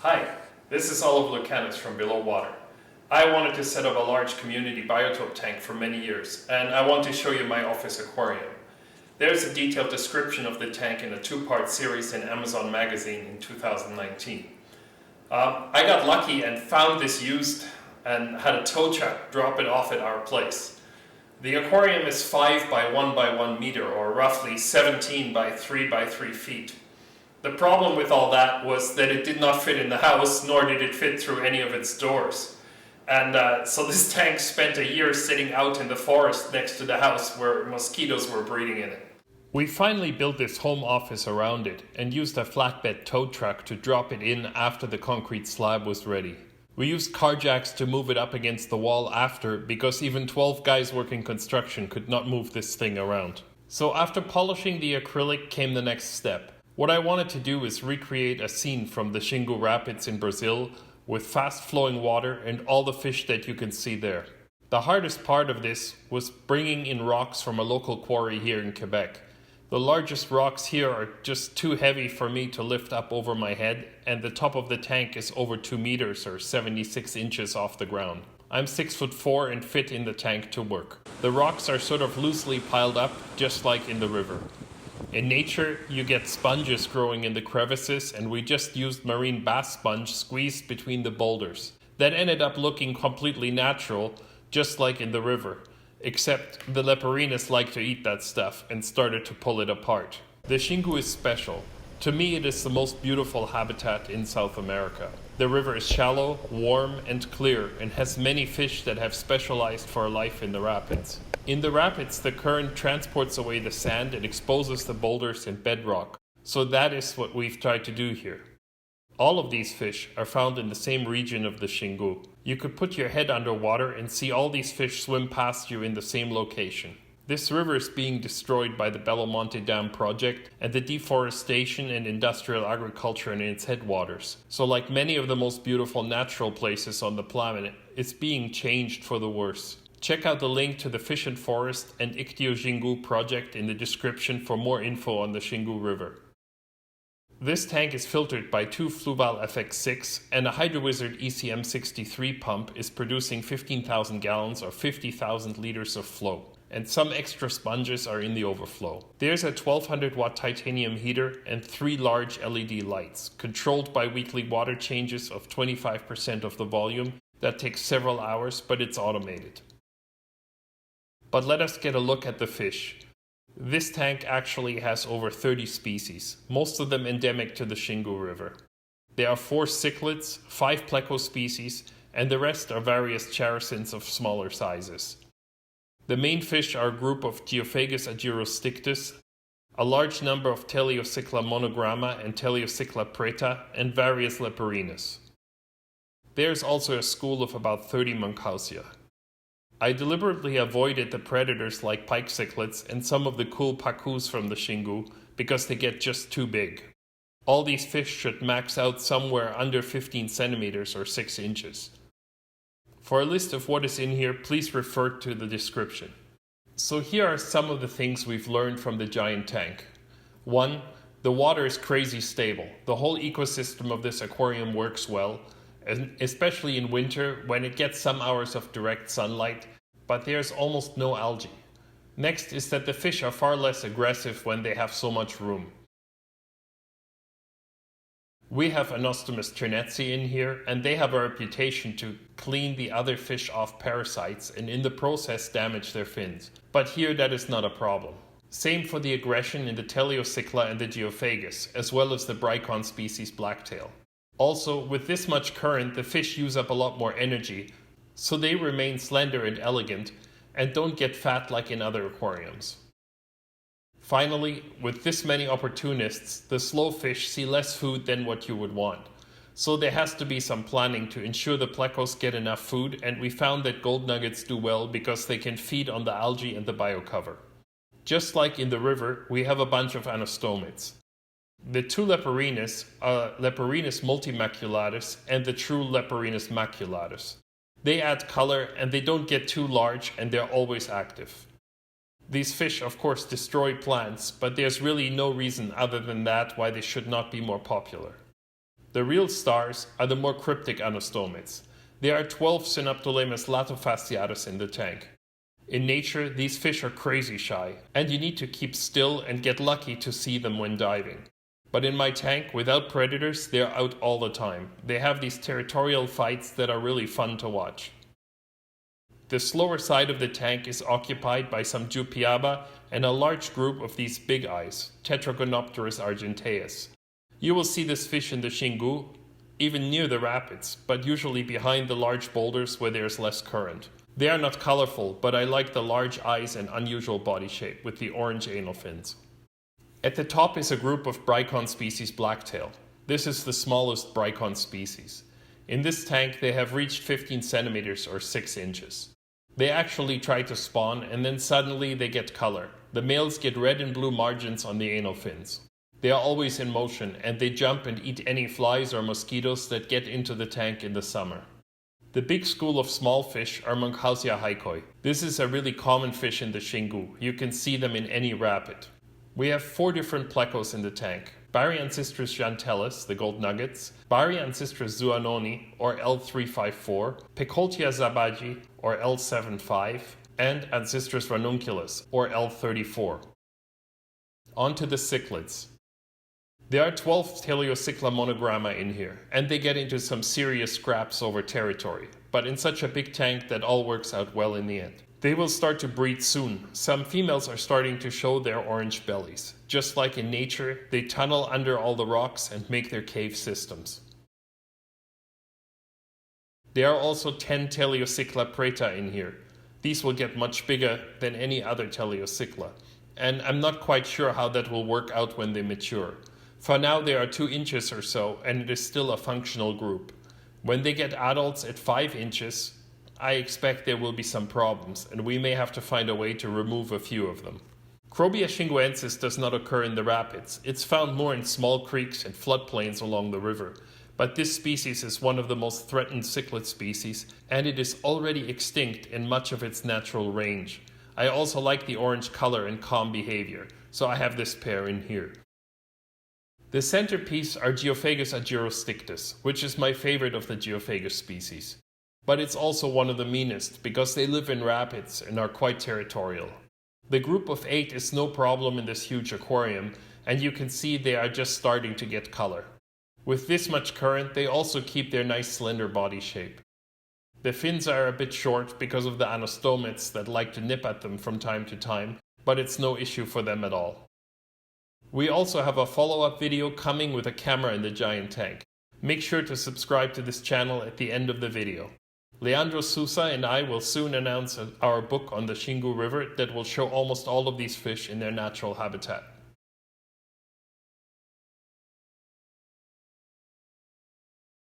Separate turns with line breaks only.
Hi, this is Oliver Lucanus from Below Water. I wanted to set up a large community biotope tank for many years, and I want to show you my office aquarium. There's a detailed description of the tank in a two-part series in Amazon magazine in 2019. I got lucky and found this used and had a tow truck drop it off at our place. The aquarium is 5 by 1 by 1 meter, or roughly 17 by 3 by 3 feet. The problem with all that was that it did not fit in the house, nor did it fit through any of its doors. And so this tank spent a year sitting out in the forest next to the house where mosquitoes were breeding in it. We finally built this home office around it and used a flatbed tow truck to drop it in after the concrete slab was ready. We used car jacks to move it up against the wall after, because even 12 guys working construction could not move this thing around. So after polishing the acrylic came the next step. What I wanted to do is recreate a scene from the Xingu Rapids in Brazil with fast-flowing water and all the fish that you can see there. The hardest part of this was bringing in rocks from a local quarry here in Quebec. The largest rocks here are just too heavy for me to lift up over my head, and the top of the tank is over 2 meters or 76 inches off the ground. I'm 6'4" and fit in the tank to work. The rocks are sort of loosely piled up, just like in the river. In nature, you get sponges growing in the crevices, and we just used marine bass sponge squeezed between the boulders. That ended up looking completely natural, just like in the river, except the leporinas like to eat that stuff and started to pull it apart. The Xingu is special. To me, it is the most beautiful habitat in South America. The river is shallow, warm, and clear, and has many fish that have specialized for life in the rapids. In the rapids, the current transports away the sand and exposes the boulders and bedrock, so that is what we've tried to do here. All of these fish are found in the same region of the Xingu. You could put your head underwater and see all these fish swim past you in the same location. This river is being destroyed by the Belo Monte Dam project and the deforestation and industrial agriculture in its headwaters. So like many of the most beautiful natural places on the planet, it's being changed for the worse. Check out the link to the Fish and Forest and Iktio Xingu project in the description for more info on the Xingu River. This tank is filtered by two Fluval FX6, and a HydroWizard ECM63 pump is producing 15,000 gallons or 50,000 liters of flow, and some extra sponges are in the overflow. There's a 1200 watt titanium heater and 3 large LED lights, controlled by weekly water changes of 25% of the volume. That takes several hours, but it's automated. But let us get a look at the fish. This tank actually has over 30 species, most of them endemic to the Xingu River. There are 4 cichlids, 5 pleco species, and the rest are various characins of smaller sizes. The main fish are a group of Geophagus agyrostictus, a large number of Teleocycla monogramma and Teleocycla preta, and various leporinas. There is also a school of about 30 Munchausia. I deliberately avoided the predators like pike cichlids and some of the cool pacus from the Xingu because they get just too big. All these fish should max out somewhere under 15 centimeters or 6 inches. For a list of what is in here, please refer to the description. So here are some of the things we've learned from the giant tank. 1. The water is crazy stable. The whole ecosystem of this aquarium works well, especially in winter when it gets some hours of direct sunlight, but there's almost no algae. Next is that the fish are far less aggressive when they have so much room. We have Anostomus chernetzi in here, and they have a reputation to clean the other fish off parasites and in the process damage their fins. But here that is not a problem. Same for the aggression in the Teleocycla and the Geophagus, as well as the Bricon species blacktail. Also, with this much current, the fish use up a lot more energy, so they remain slender and elegant, and don't get fat like in other aquariums. Finally, with this many opportunists, the slow fish see less food than what you would want. So there has to be some planning to ensure the plecos get enough food, and we found that gold nuggets do well because they can feed on the algae and the biocover. Just like in the river, we have a bunch of anostomids. The 2 leporinas are Leporinus multimaculatus and the true Leporinus maculatus. They add color and they don't get too large and they're always active. These fish of course destroy plants, but there's really no reason other than that why they should not be more popular. The real stars are the more cryptic anastomids. There are 12 Synaptolemus latofasciatus in the tank. In nature, these fish are crazy shy, and you need to keep still and get lucky to see them when diving. But in my tank, without predators, they're out all the time. They have these territorial fights that are really fun to watch. The slower side of the tank is occupied by some Jupiaba and a large group of these big eyes, Tetragonopterus argenteus. You will see this fish in the Xingu, even near the rapids, but usually behind the large boulders where there's less current. They are not colorful, but I like the large eyes and unusual body shape with the orange anal fins. At the top is a group of Bricon species blacktail. This is the smallest Bricon species. In this tank they have reached 15 centimeters or 6 inches. They actually try to spawn and then suddenly they get color. The males get red and blue margins on the anal fins. They are always in motion and they jump and eat any flies or mosquitoes that get into the tank in the summer. The big school of small fish are Munchausia haikoi. This is a really common fish in the Xingu. You can see them in any rapid. We have 4 different plecos in the tank. Baryancistris jantellus, the gold nuggets, Baryancistris zuanoni, or L354, Picoltia zabaji, or L75, and Ancistris ranunculus, or L34. On to the cichlids. There are 12 Teleocycla monogramma in here, and they get into some serious scraps over territory, but in such a big tank that all works out well in the end. They will start to breed soon. Some females are starting to show their orange bellies. Just like in nature, they tunnel under all the rocks and make their cave systems. There are also 10 Teleocycla preta in here. These will get much bigger than any other Teleocycla, and I'm not quite sure how that will work out when they mature. For now they are 2 inches or so, and it is still a functional group. When they get adults at 5 inches, I expect there will be some problems, and we may have to find a way to remove a few of them. Chrobia xinguensis does not occur in the rapids. It's found more in small creeks and floodplains along the river. But this species is one of the most threatened cichlid species, and it is already extinct in much of its natural range. I also like the orange color and calm behavior, so I have this pair in here. The centerpiece are Geophagus agyrostictus, which is my favorite of the Geophagus species. But it's also one of the meanest, because they live in rapids and are quite territorial. The group of 8 is no problem in this huge aquarium, and you can see they are just starting to get color. With this much current, they also keep their nice slender body shape. The fins are a bit short because of the anastomids that like to nip at them from time to time, but it's no issue for them at all. We also have a follow-up video coming with a camera in the giant tank. Make sure to subscribe to this channel at the end of the video. Leandro Sousa and I will soon announce our book on the Xingu River that will show almost all of these fish in their natural habitat.